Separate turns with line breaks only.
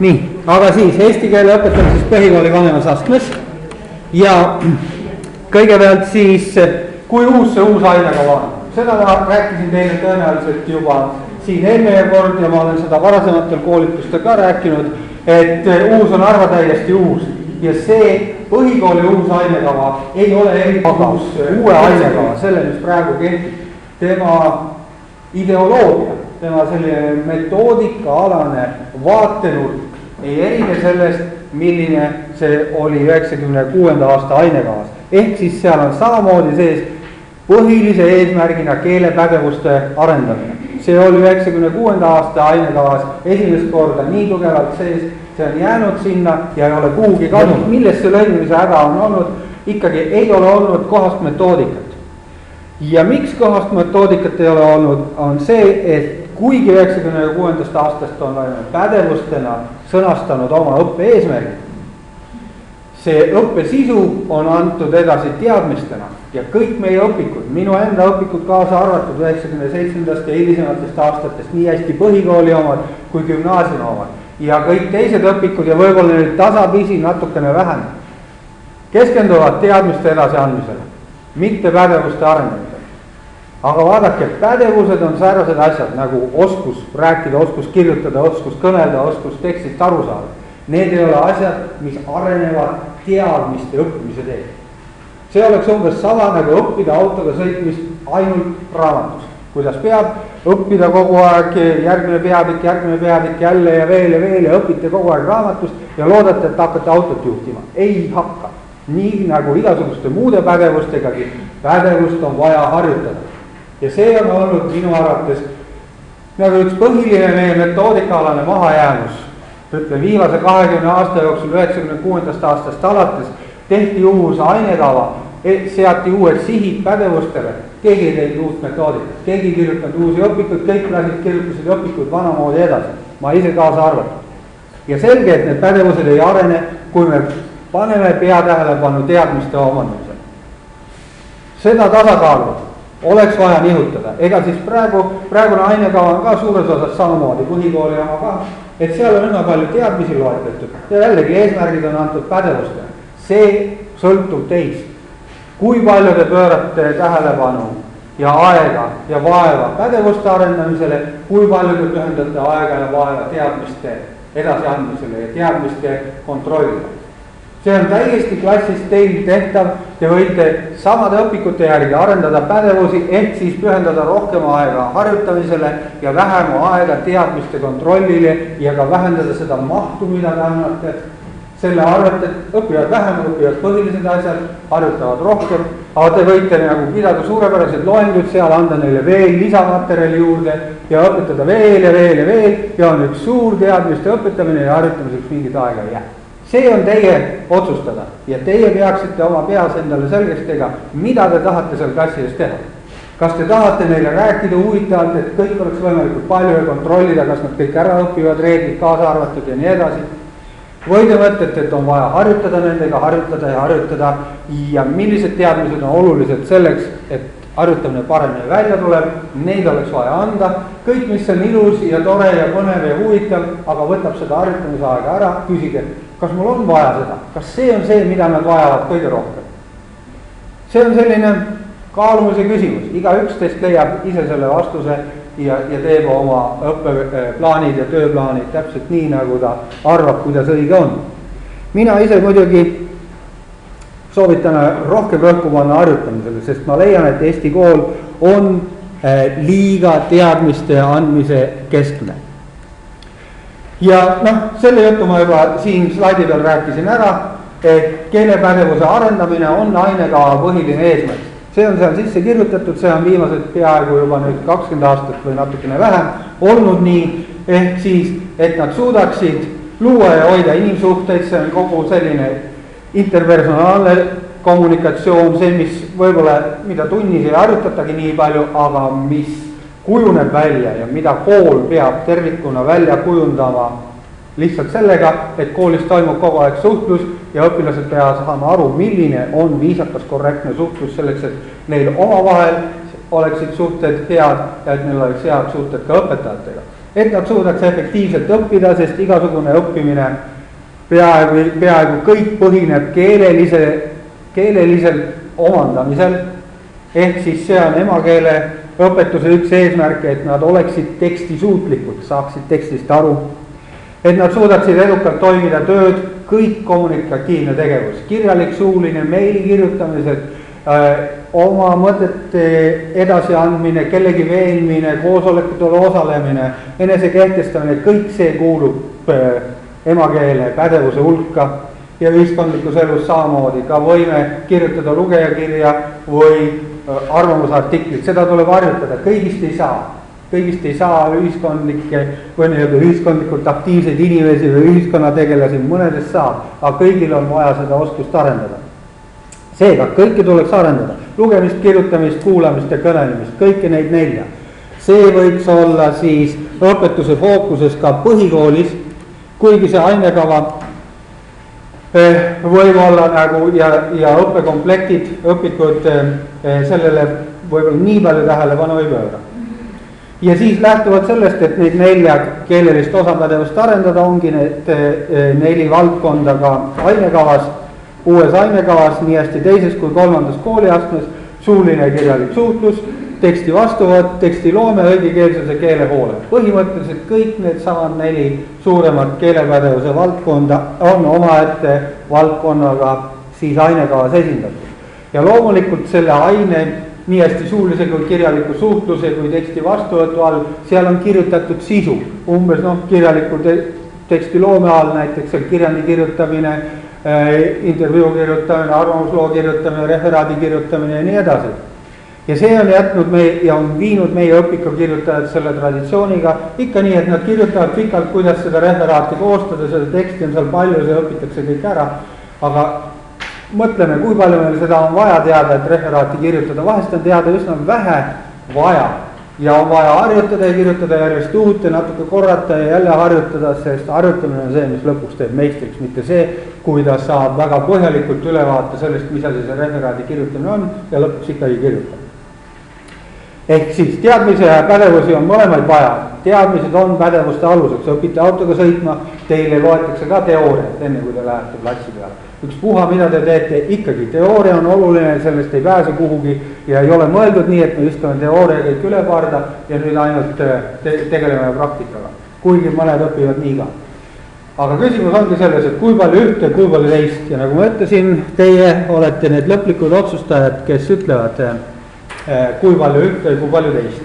nii, aga siis eesti keele õpetamises põhikooli vanemas astmes ja kõigepealt siis, kui uus see uus ainekava on. Seda rääkisin teile tõenäoliselt juba siin eelmine kord ja ma olen seda varasematel koolitustel ka rääkinud, et uus on arva täiesti uus ja see põhikooli uus ainekava ei ole erinevuus uue ainekava, selle mis praegu kehtib. Tema ideoloogia, tema selline metoodika-alane vaatenurk ei erine sellest, milline see oli 96. aasta ainekavas. Ehk siis seal on samamoodi sees põhilise eesmärgina keelepädevuste arendamine. See oli 96. aasta ainekavas esimest korda nii tugevalt sees, see on jäänud sinna ja ei ole kuhugi kadunud. Millest see lõimimise häda on olnud? Ikkagi ei ole olnud kohast metoodikat. Ja miks kohast metoodikat ei ole olnud, on see, et kuigi 96. aastast on pädevustena sõnastanud oma õppe eesmärgid, see õppe sisu on antud edasi teadmistena ja kõik meie õpikud, minu enda õpikud kaasa arvatud 97. ja hilisematest aastatest, nii hästi põhikooli omad kui gümnaasiumi omad ja kõik teised õpikud ja võib-olla nüüd tasapisi natukene vähem keskenduvad teadmiste edasiandmisele, mitte pädevuste arendamisele. Aga vaadake, pädevused on säärased asjad nagu oskus rääkida, oskus kirjutada, oskus kõnelda, oskus tekstist aru saada. Need ei ole asjad, mis arenevad teadmiste õppimise teed. See oleks umbes sama nagu õppida autoga sõitmist ainult raamatus. Kuidas peab õppida kogu aeg järgmine peatükk jälle ja veel ja õpite kogu aeg raamatust ja loodate, et hakkate autot juhtima. Ei hakka. Nii nagu igasuguste muude pädevustegagi, pädevust on vaja harjutada. Ja see on olnud minu arvates nagu üks põhiline meie metoodikaalane mahajäämus. Ütle, viimase 20 aasta jooksul 96. aastast alates tehti uus ainekava, seati uued sihid pädevustele, keegi ei teinud uut metoodikat, keegi ei kirjutanud uusi õpikuid, kõik kirjutasid õpikuid vanamoodi edasi, ma ise kaasa arvatud. Ja selge, et need pädevused ei arene, kui me paneme peatähelepanu teadmiste omandamisele. Seda tasakaalu oleks vaja nihutada, ega siis praegune ainekava on ka suures osas samamoodi, põhikooli oma ka, et seal on üsna palju teadmisi loetletud ja jällegi eesmärgid on antud pädevustele. See sõltub teist. Kui palju te pöörate tähelepanu ja aega ja vaeva pädevuste arendamisele, kui palju te pühendate aega ja vaeva teadmiste edasiandmisele ja teadmiste kontrollile. See on täiesti klassist teil tehtav, te võite samade õpikute järgi arendada pädevusi, ehk siis pühendada rohkem aega harjutamisele ja vähem aega teadmiste kontrollile ja ka vähendada seda mahtu, mida te annate. Selle arvete, et õpivad vähem, õpivad põhilised asjad, harjutavad rohkem, aga te võite nagu pidada suurepärased loengud seal, anda neile veel lisamaterjali juurde ja õpetada veel ja on üks suur teadmiste õpetamine ja harjutamiseks mingit aega ei jää. See on teie otsustada ja teie peaksite oma peas endale selgeks teha, mida te tahate seal klassides teha. Kas te tahate neile rääkida huvitavalt, et kõik oleks võimalikult palju ja kontrollida, kas nad kõik ära õpivad, reeglid kaasa arvatud ja nii edasi. Või te mõtlete, et on vaja harjutada nendega, harjutada ja millised teadmised on olulised selleks, et harjutamine paremini välja tuleb, neid oleks vaja anda. Kõik, mis on ilus ja tore ja põnev ja huvitav, aga võtab seda harjutamise aega ära, küsige, kas mul on vaja seda, kas see on see, mida nad vajavad kõige rohkem. See on selline kaalumise küsimus, igaüks teist leiab ise selle vastuse ja teeb oma õppeplaanid ja tööplaanid täpselt nii, nagu ta arvab, kuidas õige on. Mina ise muidugi soovitan rohkem rõhku panna harjutamisele, sest ma leian, et Eesti kool on liiga teadmiste andmise keskne. Ja selle jutu ma juba siin slaidi peal rääkisin ära, et keelepädevuse arendamine on ainekava põhiline eesmärk. See on seal sisse kirjutatud, see on viimased peaaegu juba nüüd 20 aastat või natukene vähem olnud nii, ehk siis, et nad suudaksid luua ja hoida inimsuhteid, see on kogu selline interpersonaalne kommunikatsioon, see, mis võib-olla, mida tunnis ei harjutatagi nii palju, aga mis kujuneb välja ja mida kool peab tervikuna välja kujundama lihtsalt sellega, et koolis toimub kogu aeg suhtlus ja õpilased peavad saama aru, milline on viisakas korrektne suhtlus selleks, et neil omavahel oleksid suhted head ja et neil oleks head suhted ka õpetajatega. et nad suudaks efektiivselt õppida, sest igasugune õppimine peaaegu kõik põhineb keelelisel omandamisel, ehk siis see on emakeele õpetuse üks eesmärk, et nad oleksid tekstisuutlikud, saaksid tekstist aru, et nad suudaksid edukalt toimida tööd, kõik kommunikatiivne tegevus, kirjalik, suuline, meili kirjutamised, oma mõtete edasiandmine, kellegi veenmine, koosolekutel osalemine, enese kehtestamine, kõik see kuulub emakeele pädevuse hulka ja ühiskondlikus elus samamoodi, ka võime kirjutada lugejakirja või arvamusartiklit, seda tuleb harjutada, kõigist ei saa ühiskondlikke või nii-öelda ühiskondlikult aktiivseid inimesi või ühiskonnategelasi, mõnedest saab, aga kõigil on vaja seda oskust arendada. Seega, kõike tuleks arendada, lugemist, kirjutamist, kuulamist ja kõnelemist, kõike neid 4. See võiks olla siis õpetuse fookuses ka põhikoolis, kuigi see ainekava võib olla nagu ja õppekomplektid, õpikud sellele võib-olla nii palju tähelepanu ei pööra. Ja siis lähtuvalt sellest, et neid 4 keelelist osapädevust arendada, ongi need 4 valdkonda ka ainekavas, uues ainekavas, nii hästi teises kui 3. kooliastmes, suuline ja kirjalik suhtlus, teksti vastuvõtt, tekstiloome, õigekeelsuse keelehoole. Põhimõtteliselt kõik need samad 4 suuremat keelepädevuse valdkonda on omaette valdkonnaga siis ainekavas esindatud. Ja loomulikult selle aine nii hästi suulise kui kirjaliku suhtluse kui teksti vastuvõtu all, seal on kirjutatud sisu. Umbes kirjaliku tekstiloome all näiteks kirjandi kirjutamine, intervjuu kirjutamine, arvamusloo kirjutamine, referaadi kirjutamine ja nii edasi. Ja see on jätnud ja on viinud meie õpikukirjutajad selle traditsiooniga ikka nii, et nad kirjutavad pikalt, kuidas seda referaati koostada, seda teksti on seal palju, see õpitakse kõik ära, aga mõtleme, kui palju meil seda on vaja teada, et referaati kirjutada, vahest on teada üsna vähe vaja ja on vaja harjutada ja kirjutada järjest uut ja natuke korrata ja jälle harjutada, sest harjutamine on see, mis lõpuks teeb meistriks, mitte see, kui ta saab väga põhjalikult ülevaate sellest, mis asi see referaadi kirjutamine on ja lõpuks ikkagi kirjutab. Ehk siis teadmise ja pädevusi on mõlemaid vaja, teadmised on pädevuste aluseks, õpite autoga sõitma, teile loetakse ka teooriat, enne kui te lähete platsi peale. Üks puha, mida te teete, ikkagi teooria on oluline, sellest ei pääse kuhugi ja ei ole mõeldud nii, et me viskame teooria kõik üle parda ja nüüd ainult tegeleme praktikaga, kuigi mõned õpivad nii ka. Aga küsimus ongi selles, et kui palju ühte ja kui palju teist ja nagu ma ütlesin, teie olete need lõplikud otsustajad, kes ütlevad, kui palju ühte ja kui palju teist.